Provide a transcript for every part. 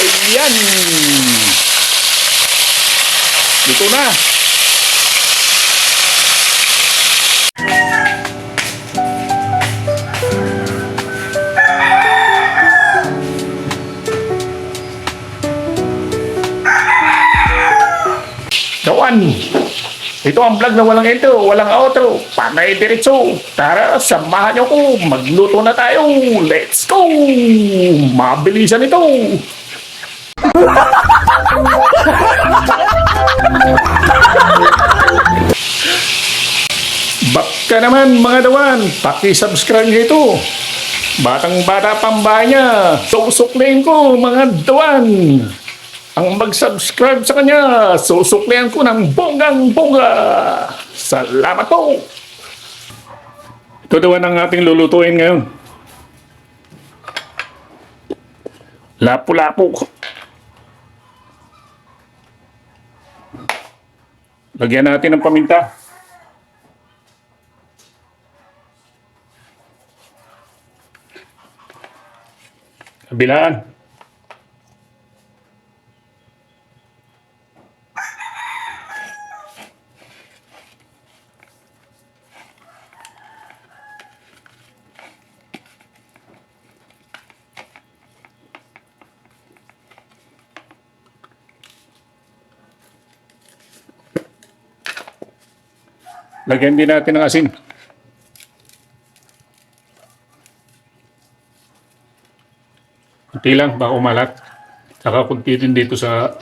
Ayan. Luto na. Kawan, ito ang vlog na walang intro, walang outro, panay diretso. Tara, samahan niyo ko, magluto na tayo. Let's go! Mabilisan ito. Baka naman mga dawan, paki-subscribe nyo ito. Batang-bata pang niya, susuklayin ko mga dawan. Ang mag-subscribe sa kanya, susuklayan ko ng bonggang-bongga. Salamat po! Ito dawan ang ating lulutuin ngayon. Lapu-lapu. Lagyan natin ng paminta. Kabilaan. Lagyan din natin ng asin. Kunti lang, baka umalat. Saka kunti din dito sa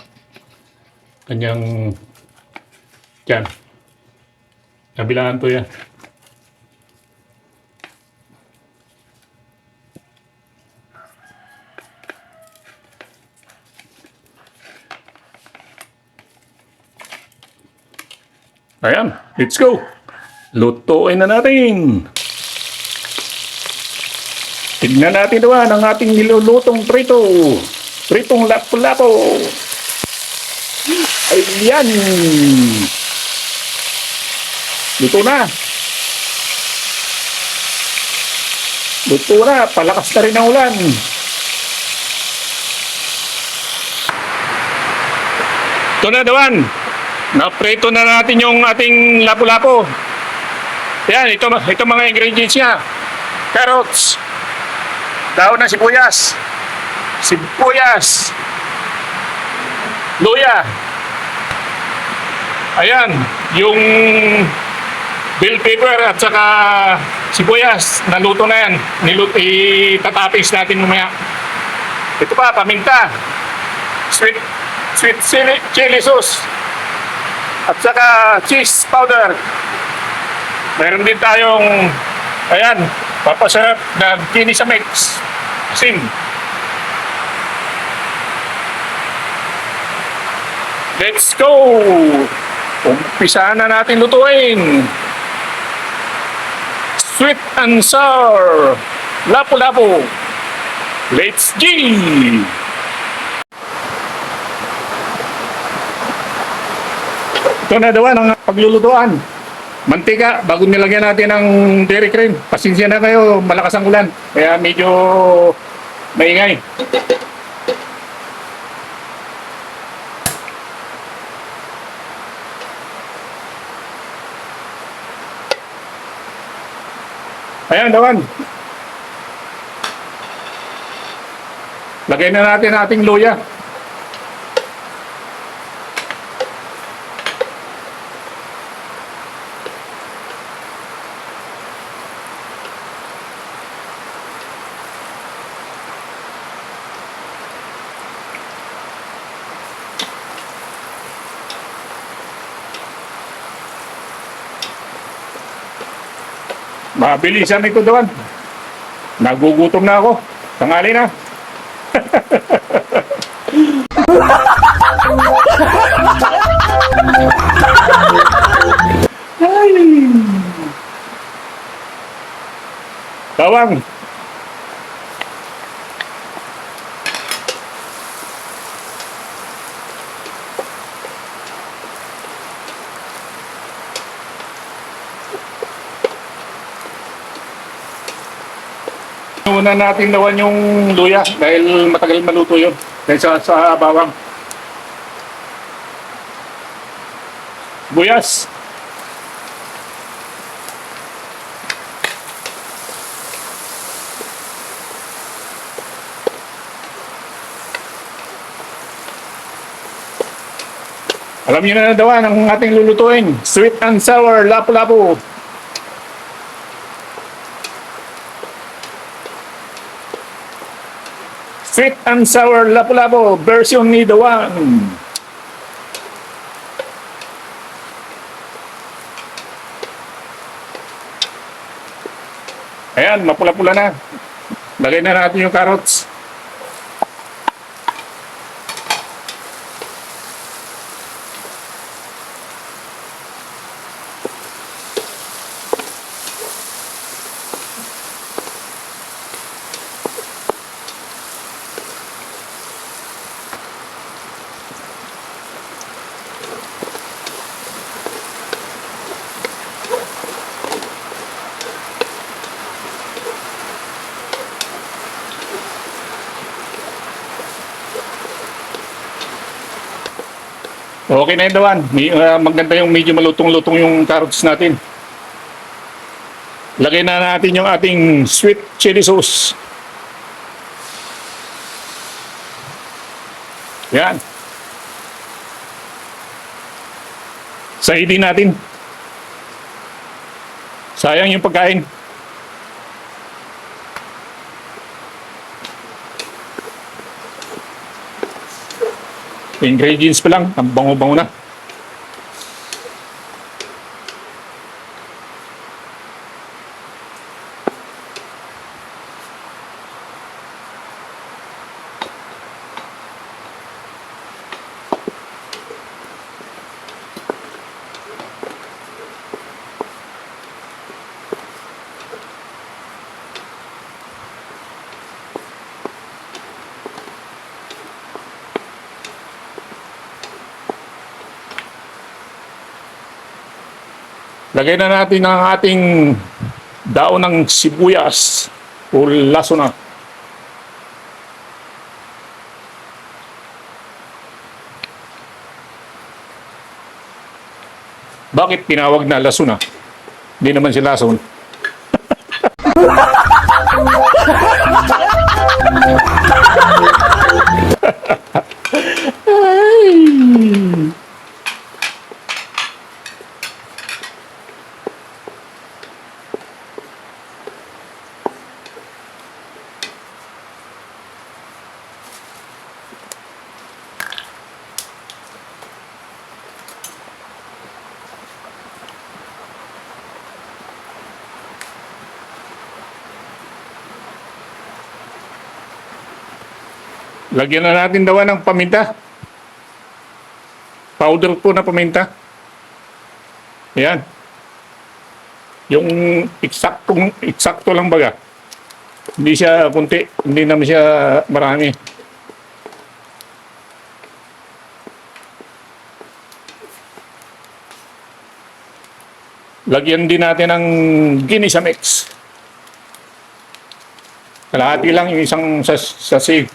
kanyang tiyan. Kabilaan to yan. Ayan, let's go! Lutuin na natin! Tignan natin naman ang ating nilulutong prito. Pritong lapu-lapu. Ayan! Luto na! Luto na! Palakas na rin ang ulan. Ito na dawan! Na-prito na natin yung ating lapu-lapu. Yan, ito mga ingredients niya. Carrots, daon ng sibuyas, luya. Ayan, yung bell pepper at saka sibuyas, naluto na yan. Itatapis natin mamaya. Ito pa, paminta, sweet chili sauce, at saka cheese powder. Meron din tayong, ayan, papasarap na chili sa mix. Asin. Let's go! Umpisahan na natin lutuin. Sweet and sour. Lapu-lapu. Let's go! Ito na daw ang paglulutuan. Mantika, bago nilagyan natin ng dairy cream. Pasensya na kayo, malakas ang ulan. Kaya medyo maingay. Ayan, dawan. Lagay na natin ang ating luya. Mabilisan ito dawan. Nagugutom na ako. Tangali na. Tawang. muna natin nawan yung luya dahil matagal maluto yun. Dahil sa bawang. Buyas. Alam niyo na daw ang ating lulutuin. Sweet and sour lapu-lapu. Sweet and sour lapu-lapu version ni Dawan. Ayan, mapula-pula na. Lagay na natin yung carrots. Okay na yun, Dawan. Maganda yung medyo malutong-lutong yung carrots natin. Lagay na natin yung ating sweet chili sauce. Yan. Sahidin natin. Sayang yung pagkain. Ingredients pa lang, ang bango-bango na. Lagay na natin ang ating daon ng sibuyas o lasuna. Bakit tinawag na lasuna? Hindi naman si lason. Lagyan na natin daw ng paminta. Powder po na paminta. Ayan. Yung eksakto lang baga. Hindi siya kunti, hindi naman siya marami. Lagyan din natin ng ginisa mix. Kalahati lang yung isang sasig.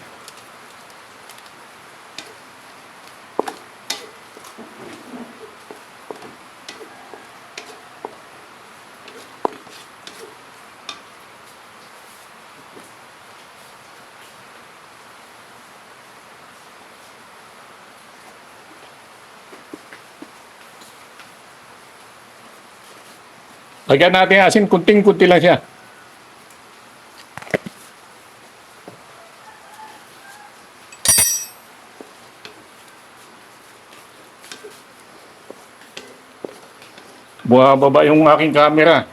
Lagyan natin asin, kunting-kunti lang siya. Bumababa yung aking camera.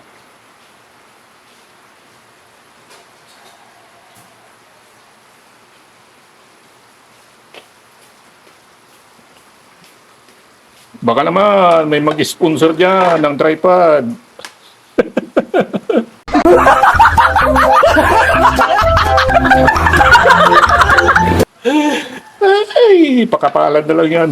Baka naman may mag-sponsor dyan ng tripod. Ay, pakapalan na lang yan.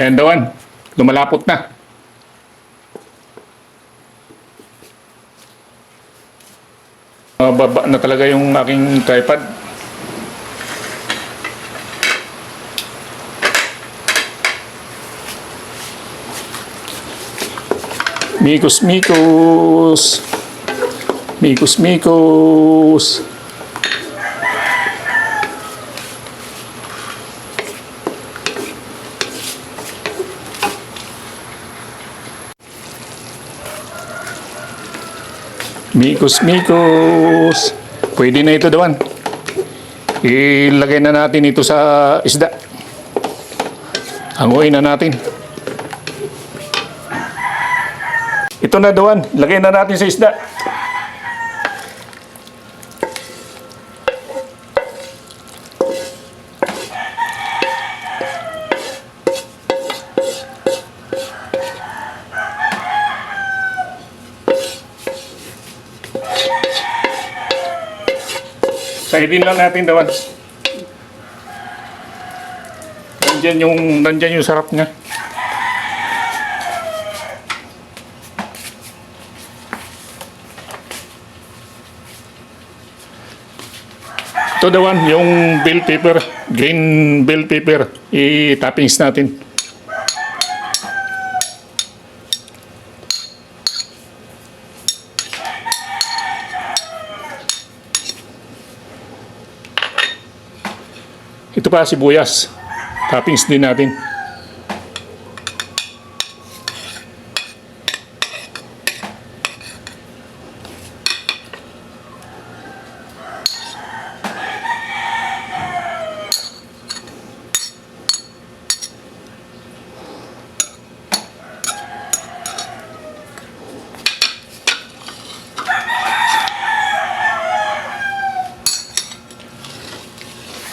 Ayan dawan, lumalapot na. Baba na talaga yung aking tripod. Mikos, mikos. Mikos, mikos. Mikos, mikos. Pwede na ito dawan. Ilagay na natin ito sa isda. Hanguin na natin. Ito na dawan. Lagay na natin sa isda. Saidin lang natin dawan. Nandyan yung sarap niya. Ito dawan, yung bell pepper, green bell pepper, i-toppings natin. Ito pa sibuyas. Toppings din natin.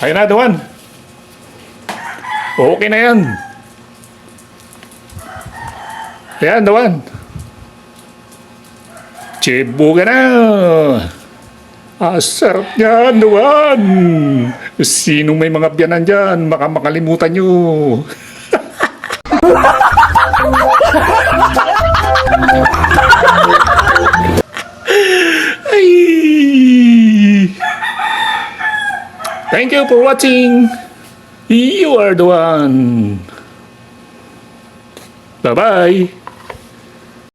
Ayun na, dawan. Okay na yan. Ayan, dawan. Chibo ka na. Sarap niyan, dawan. Sinong may mga biyanan dyan, makalimutan nyo. Ay. Thank you for watching. You are the one. Bye-bye.